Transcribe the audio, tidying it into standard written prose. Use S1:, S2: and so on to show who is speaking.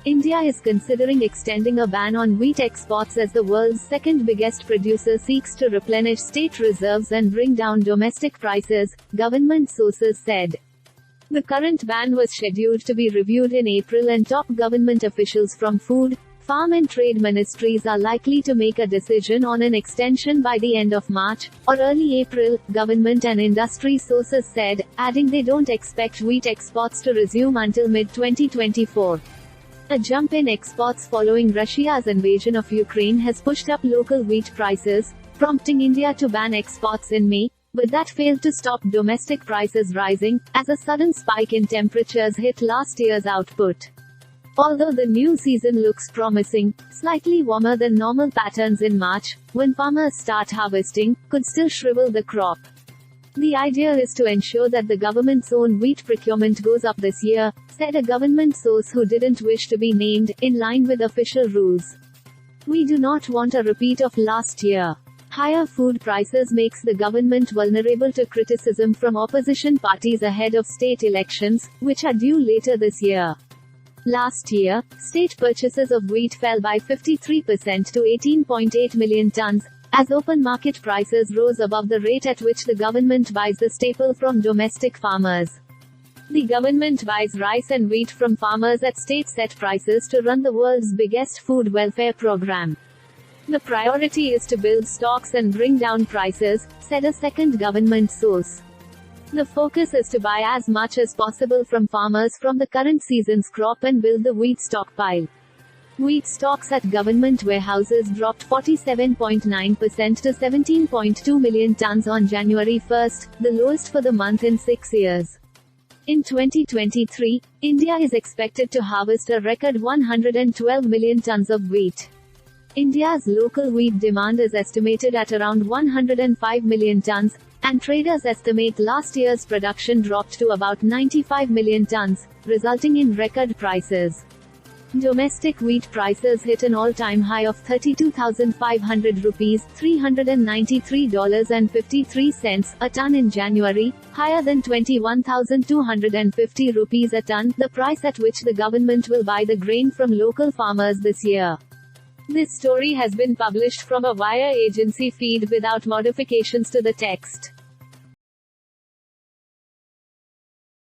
S1: India is considering extending a ban on wheat exports as the world's second biggest producer seeks to replenish state reserves and bring down domestic prices, government sources said. The current ban was scheduled to be reviewed in April, and top government officials from Food, Farm and Trade ministries are likely to make a decision on an extension by the end of March, or early April, government and industry sources said, adding they don't expect wheat exports to resume until mid-2024. A jump in exports following Russia's invasion of Ukraine has pushed up local wheat prices, prompting India to ban exports in May, but that failed to stop domestic prices rising, as a sudden spike in temperatures hit last year's output. Although the new season looks promising, slightly warmer than normal patterns in March, when farmers start harvesting, could still shrivel the crop. The idea is to ensure that the government's own wheat procurement goes up this year, said a government source who didn't wish to be named, in line with official rules. We do not want a repeat of last year. Higher food prices makes the government vulnerable to criticism from opposition parties ahead of state elections, which are due later this year. Last year, state purchases of wheat fell by 53% to 18.8 million tons, as open market prices rose above the rate at which the government buys the staple from domestic farmers. The government buys rice and wheat from farmers at state-set prices to run the world's biggest food welfare program. The priority is to build stocks and bring down prices, said a second government source. The focus is to buy as much as possible from farmers from the current season's crop and build the wheat stockpile. Wheat stocks at government warehouses dropped 47.9% to 17.2 million tons on January 1, the lowest for the month in 6 years. In 2023, India is expected to harvest a record 112 million tons of wheat. India's local wheat demand is estimated at around 105 million tons, and traders estimate last year's production dropped to about 95 million tons, resulting in record prices. Domestic wheat prices hit an all-time high of 32,500 rupees $393.53 a ton in January, higher than 21,250 rupees a ton, the price at which the government will buy the grain from local farmers this year. This story has been published from a wire agency feed without modifications to the text.